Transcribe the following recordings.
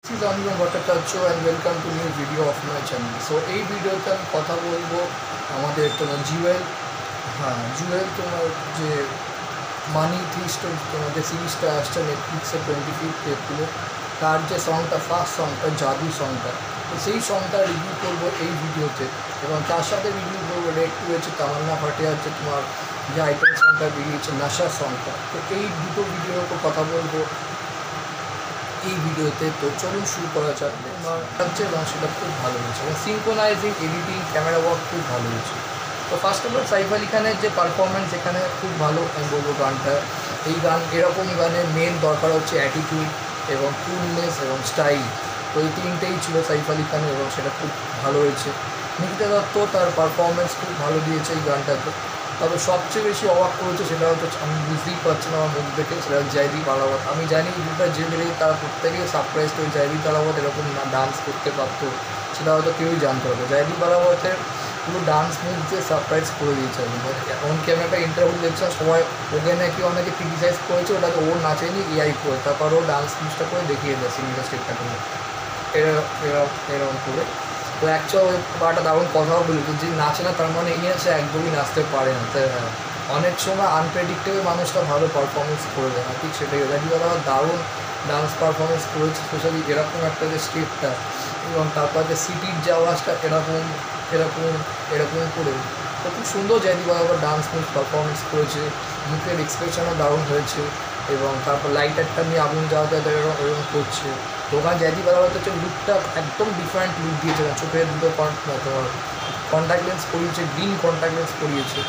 This is Anurag Bhattacharya and welcome to new video of my channel. So এই ভিডিওতে আমি কথা বলবো আমাদের তোমার জুয়েল তোমার যে মানি থিস্ট তোমাদের সিরিজটা আসছে নেটফ্লিক্সে 25th এপ্রিলে তার যে সংটা ফার্স্ট সংটা জাদু সংটা তো সেই সংটা রিভিউ করবো এই ভিডিওতে এবং তার সাথে রিভিউ করবো রেড টু হচ্ছে তামান্না ভাটিয়ার যে তোমার যে আইটেম সংটা বেরিয়েছে নাশা সংটা তো এই দুটো ভিডিওর উপর কথা বলবো এই ভিডিওতে। তো চলুন শুরু করা যাক। আমার লাগছে এবং সেটা খুব ভালো হয়েছে এবং সিনক্রোনাইজিং এডিটিং ক্যামেরা ওয়ার্ক খুব ভালো হয়েছে। তো ফার্স্ট অফ অল সাইফ আলি খানের যে পারফরমেন্স এখানে খুব ভালো আমি বলবো। গানটা এই এরকম গানের মেন দরকার হচ্ছে অ্যাটিটিউড এবং কুলনেস এবং স্টাইল। তো এই তিনটেই ছিল সাইফ আলি খানের এবং সেটা খুব ভালো হয়েছে। নিকিতা দত্ত তার পারফরমেন্স খুব ভালো দিয়েছে এই গানটাতে। তবে সবচেয়ে বেশি অবাক করেছে সেটা হয়তো আমি বুঝতেই পারছি না আমার মুখ দেখে, সেটা জয়দীপ আলাওয়াত। আমি জানি দুটা যে বেরিয়ে তারা প্রত্যেকেই সারপ্রাইজ করে জয়দীপ আলাওয়াত এরকম না ডান্স করতে পারতো সেটা হয়তো কেউই জানতে পারবে। জয়দীপ আলাওয়াতের পুরো ডান্স মুভ দিয়ে সারপ্রাইজ করে দিয়েছে। এমনকি আমি একটা ইন্টারভিউ দেখছিলাম, সবাই ওকে নাকি অনেকে ক্রিটিসাইজ করেছে ওটাকে ও নাচেনি এআই করে, তারপর ও ডান্স মুভটা করে দেখিয়ে দেয় সিঙ্গেল স্টেপটা করে এরকম করে। তো অ্যাকচুয়াল ওই পাটা দারুণ কথাও বলেছে যে নাচে না তার মানে এই আছে একদমই নাচতে পারে না। তাই অনেক সময় আনপ্রেডিক্টেবল মানুষটা ভালো পারফরমেন্স করে দেয় না, ঠিক সেটাই জানি। আবার দারুণ ডান্স পারফরমেন্স করেছে, স্পেশালি এরকম একটা যে স্টেপটা এবং তারপর যে সিটির যে আওয়াজটা এরকম এরকম এরকম করে তো খুব সুন্দর জয়দীপ আবার ডান্স মুভ পারফরমেন্স করেছে। মুখের এক্সপ্রেশনও দারুণ হয়েছে এবং তারপর লাইটারটা নিয়ে আগুন জ্বালাতে এরকম করছে। তো ওখানে জয়দীপ আলাওয়াত হচ্ছে লুকটা একদম ডিফারেন্ট লুক দিয়েছে। চোখের দুটো তোমার কন্ট্যাক্ট লেন্স পরিয়েছে, গ্রিন কন্ট্যাক্ট লেন্স পরিয়েছে,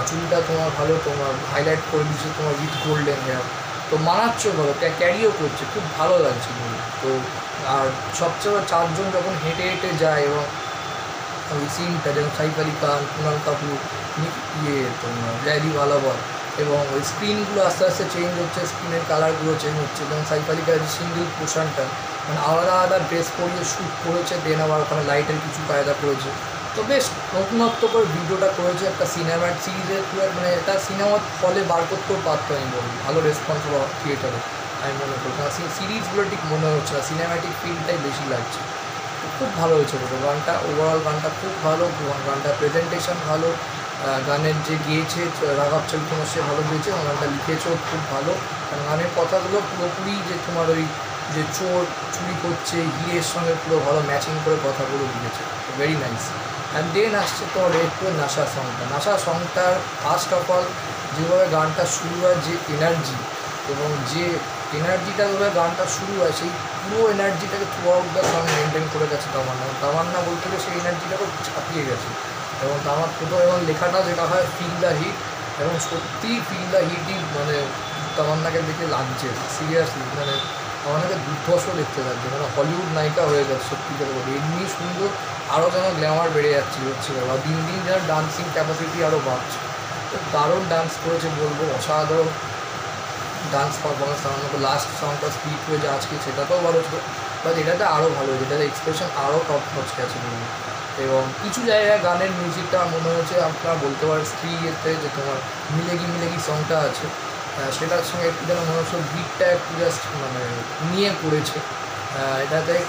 চুলটা তোমার ভালো তোমার হাইলাইট করে দিয়েছে তোমার উইথ গোল্ডেন হেয়ার। তো মানাচ্ছে ভালো, ক্যারিও করছে, খুব ভালো লাগছে। তো আর সবচেয়ে চারজন যখন হেঁটে হেঁটে যায় এবং ওই সিনটা যেমন সাইফ আলি খান, কুনাল কাপুর, তোমার জয়দীপ আলাওয়াত এবং ওই স্ক্রিনগুলো আস্তে আস্তে চেঞ্জ হচ্ছে, স্ক্রিনের কালারগুলো চেঞ্জ হচ্ছে এবং সাইফ আলি খানের যে সিঙ্গেল পোর্শনটা মানে আলাদা আলাদা ড্রেস পরিয়ে শ্যুট করেছে, দেন আবার ওখানে লাইটের কিছু কায়দা করেছে। তো বেশ নতুনত্ব করে ভিডিওটা করেছে একটা সিনেমার সিরিজের মানে এটা সিনেমা হলে বার করতেও পারতো আমি বলবো। ভালো রেসপন্স থিয়েটারে আমি মনে করি, কারণ সিরিজগুলো ঠিক মনে হচ্ছে না, সিনেম্যাটিক ফিলটাই বেশি লাগছে। খুব ভালো হয়েছে বলবো গানটা, ওভারঅল গানটা খুব ভালো। গানটা প্রেজেন্টেশন ভালো, গানের যে গিয়েছে রাঘব চৌধুরী সে ভালো গিয়েছে এবং গানটা লিখেছেও খুব ভালো। কারণ গানের কথাগুলো পুরোপুরি যে তোমার ওই যে চোর চুরি করছে হিরের সঙ্গে পুরো ভালো ম্যাচিং করে কথাগুলো লিখেছে, ভেরি নাইস। অ্যান্ড দেন আসছে তো রেড টু নাশা সংটা। নাশা সংটার ফার্স্ট অফ অল যেভাবে গানটা শুরু হয়, যে এনার্জি এবং যে এনার্জিটা যেভাবে গানটা শুরু হয় সেই পুরো এনার্জিটাকে throughout the song maintain করে গেছে তামান্না বলতে গেলে সেই এনার্জিটাকে ছাপিয়ে গেছে। এবং আমার প্রথম এবং লেখাটা যেটা হয় ফিল দ্য হিট, এবং সত্যিই ফিল দ্য হিটই মানে তামান্নাকে দেখে লাগছে সিরিয়াসলি, মানে তামান্নাকে দুর্ধর্ষ দেখতে লাগছে, মানে হলিউড নায়িকা হয়ে যাচ্ছে সত্যি করে বলি। এমনি সুন্দর, আরও যেন গ্ল্যামার বেড়ে যাচ্ছে হচ্ছে বা দিন দিন যেন ডান্সিং ক্যাপাসিটি আরও বাড়ছে। তো দারুণ ডান্স করেছে বলবো, অসাধারণ ডান্স পারফরমেন্স। আমার মতো লাস্ট সংটা স্পিড হয়ে যে আজকে সেটাতেও ভালো ছিল, বাট এটাতে আরও ভালো হয়েছে, এটাতে এক্সপ্রেশন আরও টপ নচ গেছে বলবো। এবং কিছু জায়গায় গানের মিউজিকটা মনে হয়েছে আপনারা বলতে পারেন স্ত্রীতে যে তোমার মিলেগি সংটা আছে সেটার সঙ্গে একটু যেন মনে হচ্ছে বিটটা একটু জাস্ট মানে নিয়ে করেছে।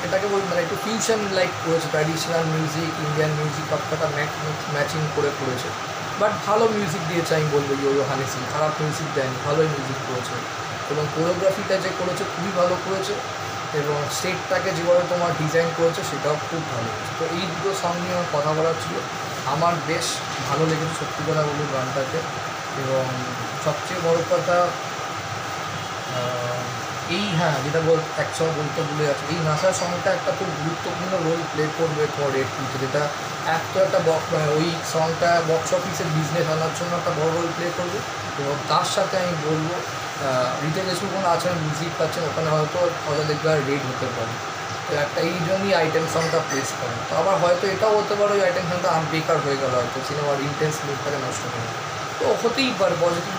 এটাকে মানে একটু ফিউশন লাইক করেছে, ট্র্যাডিশনাল মিউজিক ইন্ডিয়ান মিউজিক সবকটা ম্যাচিং করে করেছে। বাট ভালো মিউজিক দিয়েছে আমি বলবো ইয়ো হানি সিং, খারাপ মিউজিক দেয়নি, ভালোই মিউজিক করেছে। এবং কোরিওগ্রাফিটা যে করেছে খুবই ভালো করেছে এবং স্টেটটাকে যেভাবে তোমার ডিজাইন করেছে সেটাও খুব ভালো হয়েছে। তো এই দুটো সং নিয়ে আমার কথা বলার ছিল। আমার বেশ ভালো লেগেছে সত্যি কথা বলুন গানটাতে। এবং সবচেয়ে বড় কথা যেটা একসময় বলতে ভুলে যাচ্ছে, এই নাসা সংটা একটা খুব গুরুত্বপূর্ণ রোল প্লে করবে তোমার রেড টুতে, যেটা একটা ওই সংটা বক্স অফিসের বিজনেস আনার জন্য একটা বড় রোল প্লে করবে। এবং তার সাথে আমি বলবো রিটেল কোনো আছেন মিউজিক পাচ্ছেন ওখানে হয়তো দেখবে রেড হতে পারে। তো একটা এই জন্যই আইটেম সংটা প্লেস করে। তো আবার হয়তো এটাও হতে পারে ওই আইটেম সংটা বেকার হয়ে গেল, হয়তো সিনেমার ইন্টেন্স লুকটাকে নষ্ট করে। তো হতেই পারে, পজিটিভ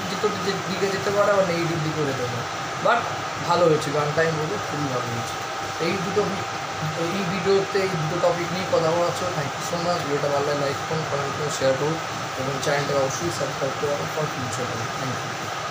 দিকে যেতে পারে আবার নেগেটিভ দিকেও যেতে পারে। বাট ভালো হয়েছে গানটা আমি বলবো, খুবই ভালো হয়েছে। এই ভিডিওতে এই দুটো টপিক নিয়ে কথা বলা হচ্ছে। Thank you so much. ভিডিওটা ভালো লাগে লাইক করুন, কমেন্ট করুন, শেয়ার করুন এবং চ্যানেলটাকে অবশ্যই সাবস্ক্রাইব করে রাখুন ফর ফিউচার। Thank you.